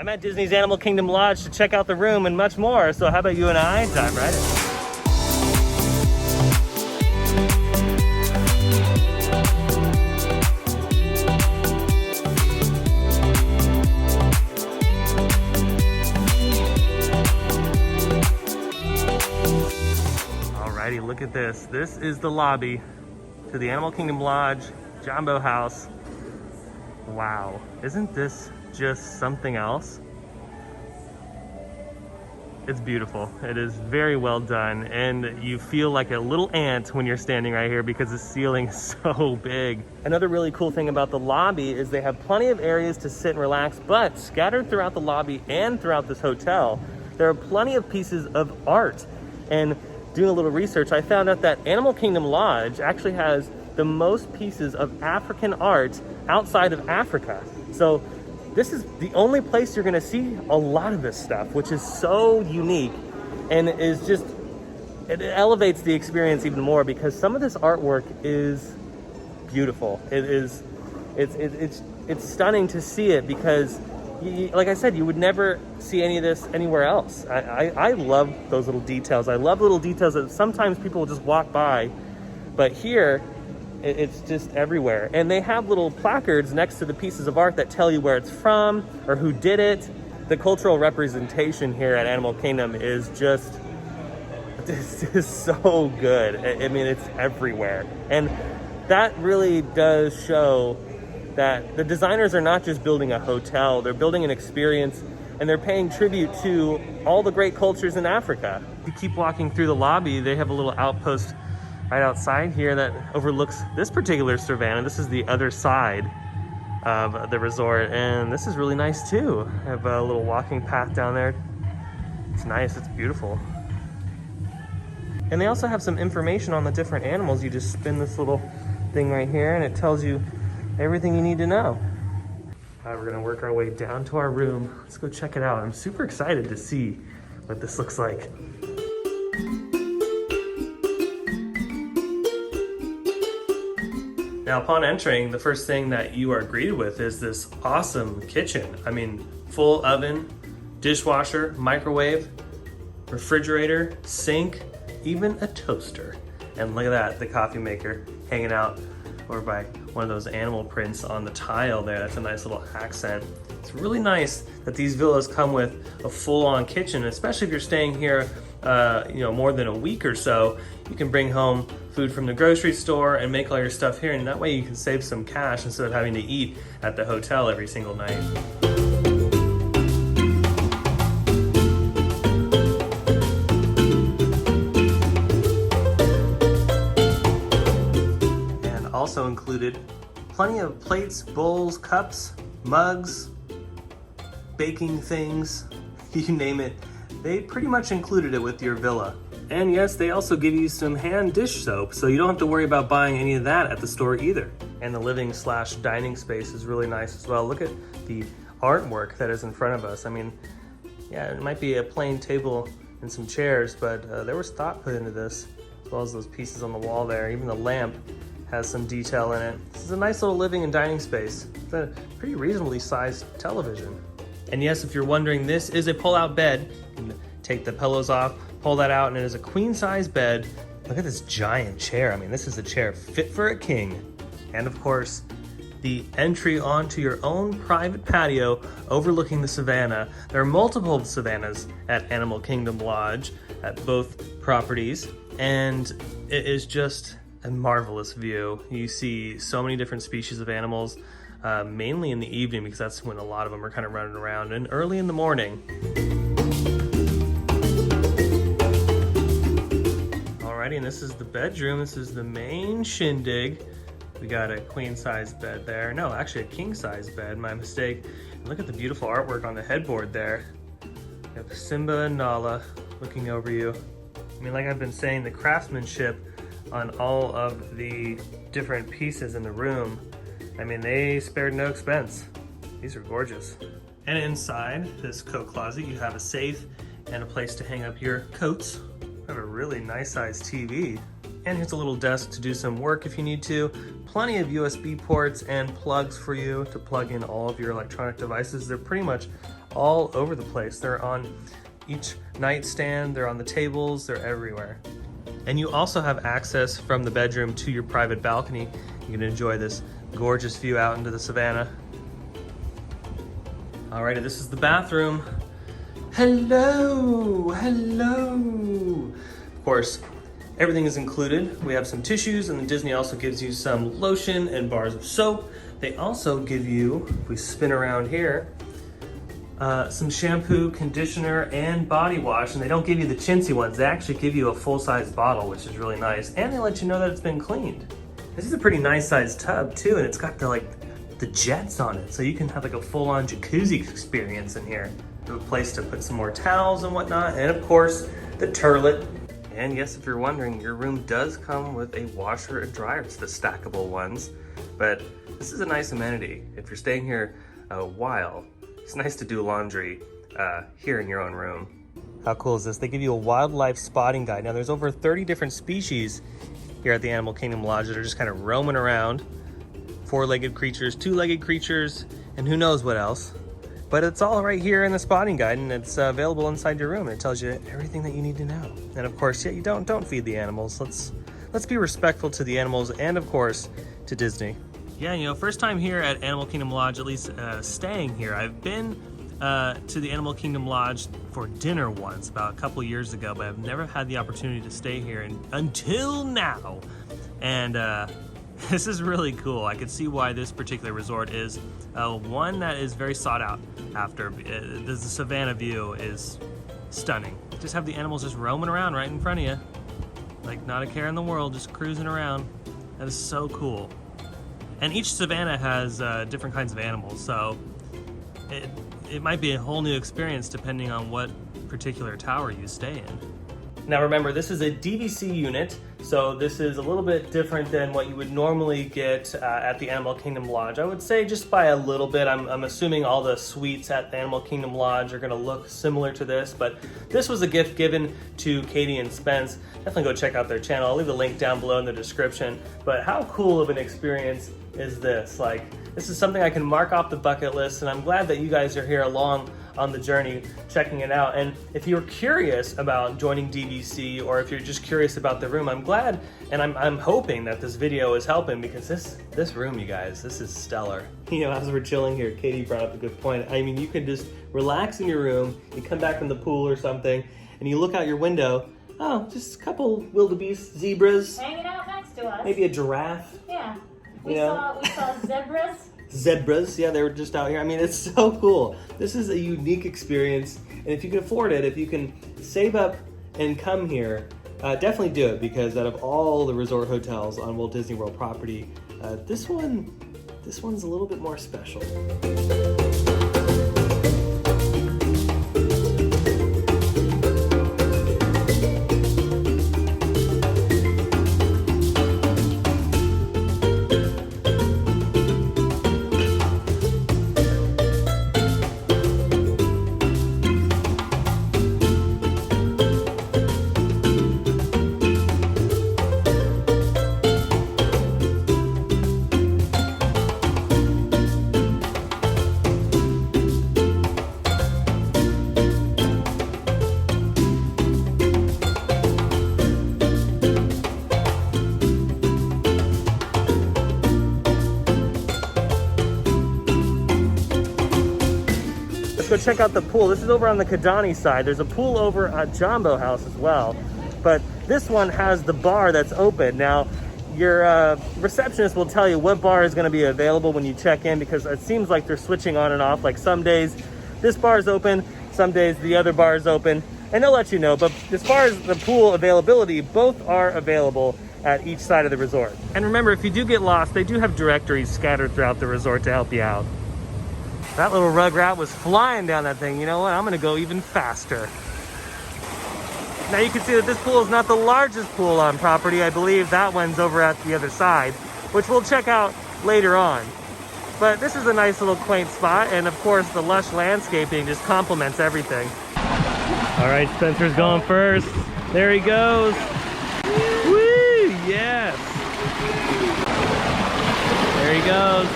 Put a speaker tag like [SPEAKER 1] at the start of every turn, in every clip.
[SPEAKER 1] I'm at Disney's Animal Kingdom Lodge to check out the room and much more, so how about you and I dive right in? Alrighty, look at this. This is the lobby to the Animal Kingdom Lodge, Jumbo House. Wow, isn't this just something else? It's beautiful. It is very well done, and you feel like a little ant when you're standing right here because the ceiling is so big. Another really cool thing about the lobby is they have plenty of areas to sit and relax, but scattered throughout the lobby and throughout this hotel, there are plenty of pieces of art. And doing a little research, I found out that Animal Kingdom Lodge actually has the most pieces of African art outside of Africa. So this is the only place you're gonna see a lot of this stuff, which is so unique and is just, it elevates the experience even more because some of this artwork is beautiful. It's stunning to see it because like I said, you would never see any of this anywhere else. I love those little details. I love little details that sometimes people will just walk by, but here, it's just everywhere. And they have little placards next to the pieces of art that tell you where it's from or who did it. The cultural representation here at Animal Kingdom is just, this is so good. I mean, it's everywhere. And that really does show that the designers are not just building a hotel, they're building an experience and they're paying tribute to all the great cultures in Africa. If you keep walking through the lobby, they have a little outpost right outside here that overlooks this particular savanna. This is the other side of the resort, and this is really nice too. I have a little walking path down there. It's nice, it's beautiful. And they also have some information on the different animals. You just spin this little thing right here and it tells you everything you need to know. All right, we're gonna work our way down to our room. Let's go check it out. I'm super excited to see what this looks like. Now, upon entering, the first thing that you are greeted with is this awesome kitchen. I mean, full oven, dishwasher, microwave, refrigerator, sink, even a toaster. And look at that, the coffee maker hanging out over by one of those animal prints on the tile there. That's a nice little accent. It's really nice that these villas come with a full-on kitchen, especially if you're staying here more than a week or so. You can bring home food from the grocery store and make all your stuff here, and that way you can save some cash instead of having to eat at the hotel every single night. And also included plenty of plates, bowls, cups, mugs, baking things, you name it. They pretty much included it with your villa. And yes, they also give you some hand dish soap, so you don't have to worry about buying any of that at the store either. And the living/dining space is really nice as well. Look at the artwork that is in front of us. I mean, yeah, it might be a plain table and some chairs, but there was thought put into this, as well as those pieces on the wall there. Even the lamp has some detail in it. This is a nice little living and dining space. It's a pretty reasonably sized television. And yes, if you're wondering, this is a pull-out bed. You can take the pillows off, pull that out, and it is a queen-size bed. Look at this giant chair. I mean, this is a chair fit for a king. And of course, the entry onto your own private patio overlooking the savannah. There are multiple savannas at Animal Kingdom Lodge at both properties, and it is just a marvelous view. You see so many different species of animals, mainly in the evening because that's when a lot of them are kind of running around, and early in the morning. Alrighty, and this is the bedroom. This is the main shindig. We got a queen-size bed there. No, actually a king-size bed, my mistake. And look at the beautiful artwork on the headboard there. You have Simba and Nala looking over you. I mean, like I've been saying, the craftsmanship on all of the different pieces in the room, I mean, they spared no expense. These are gorgeous. And inside this coat closet, you have a safe and a place to hang up your coats. You have a really nice sized TV. And here's a little desk to do some work if you need to. Plenty of USB ports and plugs for you to plug in all of your electronic devices. They're pretty much all over the place. They're on each nightstand, they're on the tables, they're everywhere. And you also have access from the bedroom to your private balcony. You can enjoy this gorgeous view out into the savannah. Alrighty, this is the bathroom. Hello, hello. Of course, everything is included. We have some tissues, and then Disney also gives you some lotion and bars of soap. They also give you, if we spin around here, some shampoo, conditioner, and body wash. And they don't give you the chintzy ones. They actually give you a full-size bottle, which is really nice. And they let you know that it's been cleaned. This is a pretty nice sized tub too, and it's got the jets on it. So you can have like a full-on jacuzzi experience in here. A place to put some more towels and whatnot. And of course, the turlet. And yes, if you're wondering, your room does come with a washer and dryer. It's the stackable ones. But this is a nice amenity. If you're staying here a while, it's nice to do laundry here in your own room. How cool is this? They give you a wildlife spotting guide. Now there's over 30 different species here at the Animal Kingdom Lodge that are just kind of roaming around. Four-legged creatures, two-legged creatures, and who knows what else. But it's all right here in the spotting guide, and it's available inside your room. It tells you everything that you need to know. And of course, yeah, you don't feed the animals. Let's be respectful to the animals and of course to Disney. Yeah, you know, first time here at Animal Kingdom Lodge, at least staying here. I've been to the Animal Kingdom Lodge for dinner once, about a couple years ago, but I've never had the opportunity to stay here until now. And this is really cool. I could see why this particular resort is one that is very sought out after. The savannah view is stunning. Just have the animals just roaming around right in front of you. Like not a care in the world, just cruising around. That is so cool. And each savannah has different kinds of animals, so it might be a whole new experience depending on what particular tower you stay in. Now remember, this is a DVC unit, so this is a little bit different than what you would normally get at the Animal Kingdom Lodge. I would say just by a little bit. I'm assuming all the suites at the Animal Kingdom Lodge are going to look similar to this, but this was a gift given to Katie and Spence. Definitely go check out their channel. I'll leave the link down below in the description. But how cool of an experience is this? Like, this is something I can mark off the bucket list, and I'm glad that you guys are here along on the journey checking it out. And if you're curious about joining DVC, or if you're just curious about the room, I'm glad and I'm hoping that this video is helping, because this room, you guys, this is stellar. You know, as we're chilling here, Katie brought up a good point. I mean, you can just relax in your room, you come back from the pool or something, and you look out your window, oh, just a couple wildebeest, zebras.
[SPEAKER 2] Hanging out next to us.
[SPEAKER 1] Maybe a giraffe.
[SPEAKER 2] Yeah. We saw zebras.
[SPEAKER 1] Zebras, yeah, they were just out here. I mean, it's so cool. This is a unique experience, and if you can afford it, if you can save up and come here, definitely do it, because out of all the resort hotels on Walt Disney World property, this one's a little bit more special. Go check out the pool. This is over on the Kidani side. There's a pool over at Jumbo House as well, but this one has the bar that's open. Now, your receptionist will tell you what bar is going to be available when you check in, because it seems like they're switching on and off. Like some days this bar is open, some days the other bar is open, and they'll let you know. But as far as the pool availability, both are available at each side of the resort. And remember, if you do get lost, they do have directories scattered throughout the resort to help you out. That little rugrat was flying down that thing. You know what? I'm gonna go even faster. Now you can see that this pool is not the largest pool on property. I believe that one's over at the other side, which we'll check out later on. But this is a nice little quaint spot, and of course the lush landscaping just complements everything. All right, Spencer's going first. There he goes. Woo! Yes! There he goes.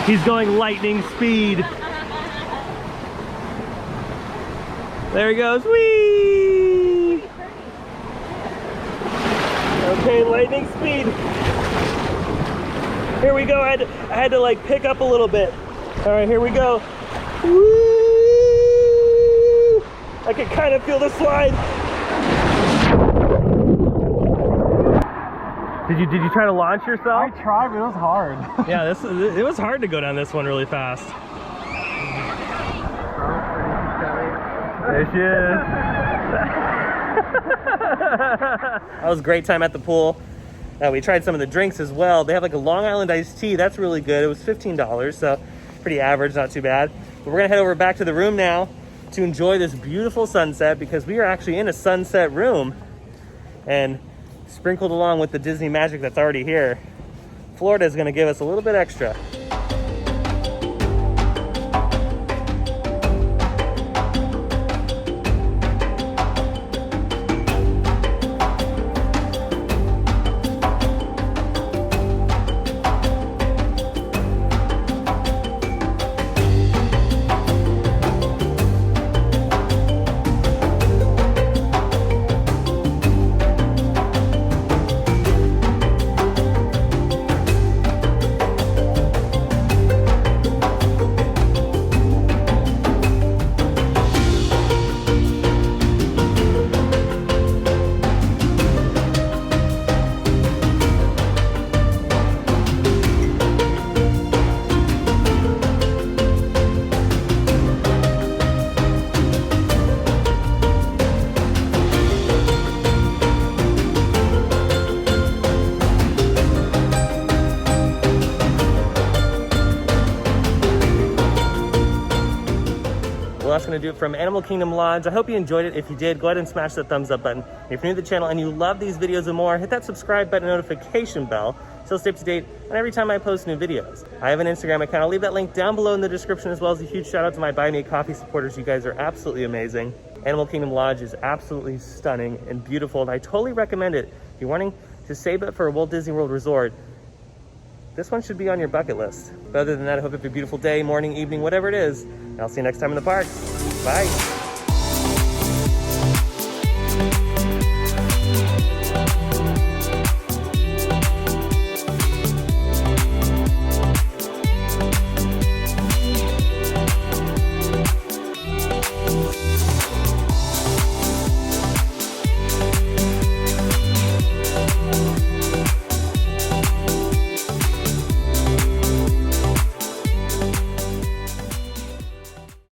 [SPEAKER 1] He's going lightning speed. There he goes. Whee! Okay, lightning speed. Here we go. I had to like pick up a little bit. All right, here we go. Woo! I can kind of feel the slide. Did you try to launch yourself?
[SPEAKER 3] I tried, but it was hard.
[SPEAKER 1] Yeah, it was hard to go down this one really fast. There she is. That was a great time at the pool. We tried some of the drinks as well. They have like a Long Island iced tea. That's really good. It was $15, so pretty average, not too bad. But we're gonna head over back to the room now to enjoy this beautiful sunset because we are actually in a sunset room and sprinkled along with the Disney magic that's already here. Florida is gonna give us a little bit extra. Well, that's going to do it from Animal Kingdom Lodge. I hope you enjoyed it. If you did, go ahead and smash that thumbs up button. If you're new to the channel and you love these videos and more, hit that subscribe button and notification bell so stay up to date on every time I post new videos. I have an Instagram account. I'll leave that link down below in the description, as well as a huge shout out to my Buy Me a Coffee supporters. You guys are absolutely amazing. Animal Kingdom Lodge is absolutely stunning and beautiful, and I totally recommend it. If you're wanting to save it for a Walt Disney World resort, this one should be on your bucket list. But other than that, I hope you have a beautiful day, morning, evening, whatever it is. And I'll see you next time in the park. Bye.